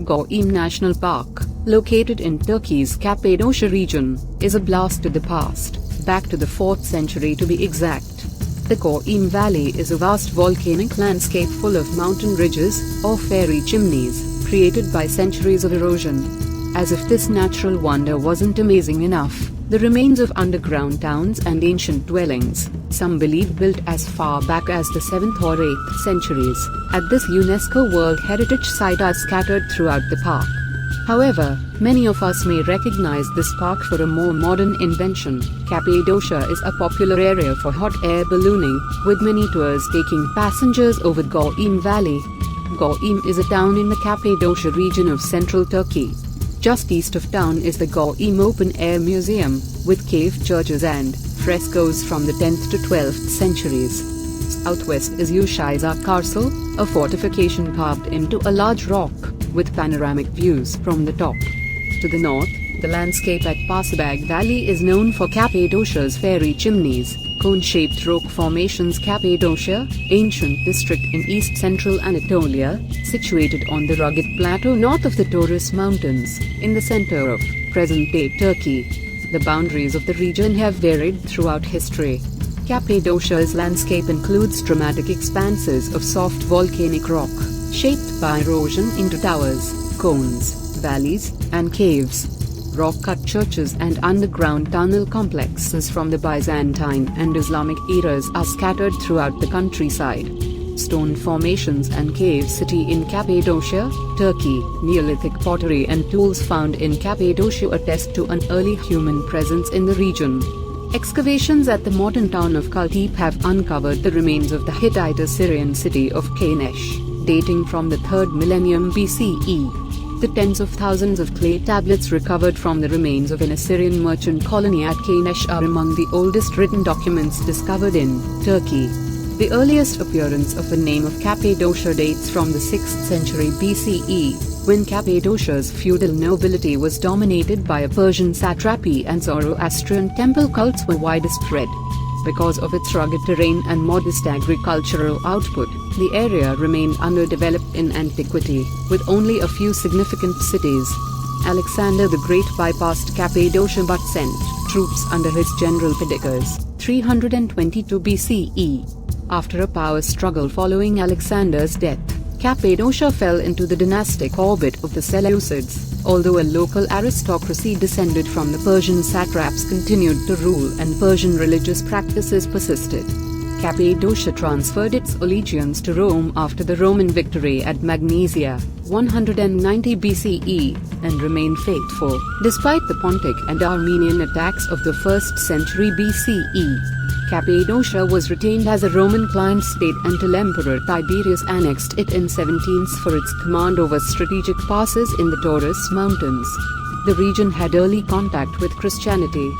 Göreme National Park, located in Turkey's Cappadocia region, is a blast to the past, back to the 4th century to be exact. The Göreme Valley is a vast volcanic landscape full of mountain ridges, or fairy chimneys, created by centuries of erosion. As if this natural wonder wasn't amazing enough, the remains of underground towns and ancient dwellings, some believe built as far back as the 7th or 8th centuries, at this UNESCO World Heritage Site are scattered throughout the park. However, many of us may recognize this park for a more modern invention. Cappadocia is a popular area for hot air ballooning, with many tours taking passengers over Göreme Valley. Göreme is a town in the Cappadocia region of central Turkey. Just east of town is the Göreme Open Air Museum, with cave churches and frescoes from the 10th to 12th centuries. Southwest is Uşaklar Castle, a fortification carved into a large rock, with panoramic views from the top. To the north, the landscape at Pasabag Valley is known for Cappadocia's fairy chimneys, cone-shaped rock formations. Cappadocia, ancient district in east-central Anatolia, situated on the rugged plateau north of the Taurus Mountains, in the center of present-day Turkey. The boundaries of the region have varied throughout history. Cappadocia's landscape includes dramatic expanses of soft volcanic rock, shaped by erosion into towers, cones, valleys, and caves. Rock-cut churches and underground tunnel complexes from the Byzantine and Islamic eras are scattered throughout the countryside. Stone formations and cave city in Cappadocia, Turkey, Neolithic pottery and tools found in Cappadocia attest to an early human presence in the region. Excavations at the modern town of Kaltepe have uncovered the remains of the Hittite Assyrian city of Kanesh, dating from the 3rd millennium BCE. The tens of thousands of clay tablets recovered from the remains of an Assyrian merchant colony at Kanesh are among the oldest written documents discovered in Turkey. The earliest appearance of the name of Cappadocia dates from the 6th century BCE, when Cappadocia's feudal nobility was dominated by a Persian satrapy and Zoroastrian temple cults were widespread. Because of its rugged terrain and modest agricultural output, the area remained underdeveloped in antiquity, with only a few significant cities. Alexander the Great bypassed Cappadocia but sent troops under his general Perdiccas, 322 BCE. After a power struggle following Alexander's death, Cappadocia fell into the dynastic orbit of the Seleucids, although a local aristocracy descended from the Persian satraps continued to rule and Persian religious practices persisted. Cappadocia transferred its allegiance to Rome after the Roman victory at Magnesia, 190 BCE, and remained faithful, despite the Pontic and Armenian attacks of the 1st century BCE. Cappadocia was retained as a Roman client state until Emperor Tiberius annexed it in 17th for its command over strategic passes in the Taurus Mountains. The region had early contact with Christianity.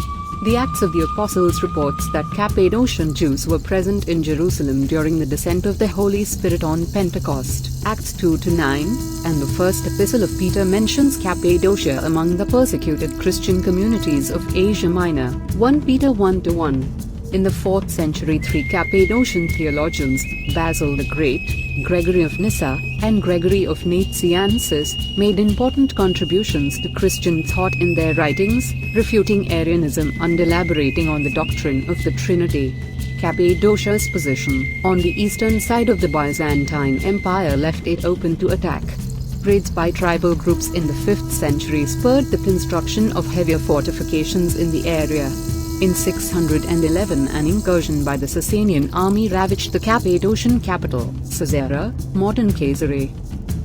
The Acts of the Apostles reports that Cappadocian Jews were present in Jerusalem during the descent of the Holy Spirit on Pentecost, Acts 2-9, and the first epistle of Peter mentions Cappadocia among the persecuted Christian communities of Asia Minor, 1 Peter 1-1. In the 4th century, 3 Cappadocian theologians, Basil the Great, Gregory of Nyssa, and Gregory of Nazianzus, made important contributions to Christian thought in their writings, refuting Arianism and elaborating on the doctrine of the Trinity. Cappadocia's position on the eastern side of the Byzantine Empire left it open to attack. Raids by tribal groups in the 5th century spurred the construction of heavier fortifications in the area. In 611, an incursion by the Sasanian army ravaged the Cappadocian capital, Caesarea, modern Kayseri.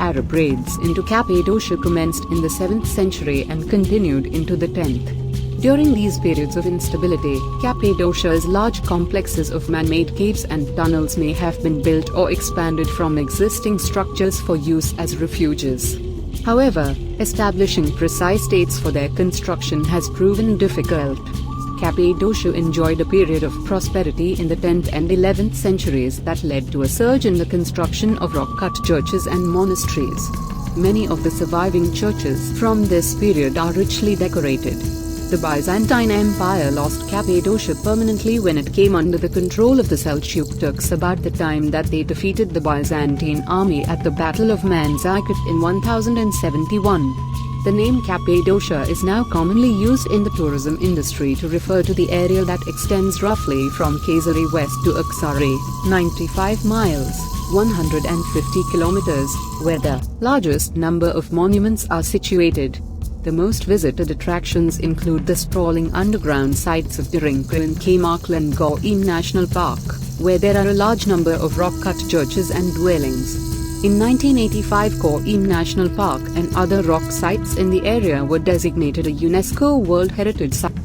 Arab raids into Cappadocia commenced in the 7th century and continued into the 10th. During these periods of instability, Cappadocia's large complexes of man-made caves and tunnels may have been built or expanded from existing structures for use as refuges. However, establishing precise dates for their construction has proven difficult. Cappadocia enjoyed a period of prosperity in the 10th and 11th centuries that led to a surge in the construction of rock-cut churches and monasteries. Many of the surviving churches from this period are richly decorated. The Byzantine Empire lost Cappadocia permanently when it came under the control of the Seljuk Turks about the time that they defeated the Byzantine army at the Battle of Manzikert in 1071. The name Cappadocia is now commonly used in the tourism industry to refer to the area that extends roughly from Kayseri west to Aksari, 95 miles, 150 kilometers, where the largest number of monuments are situated. The most visited attractions include the sprawling underground sites of Derinka and Kemaklan Göreme National Park, where there are a large number of rock-cut churches and dwellings. In 1985, Göreme National Park and other rock sites in the area were designated a UNESCO World Heritage Site.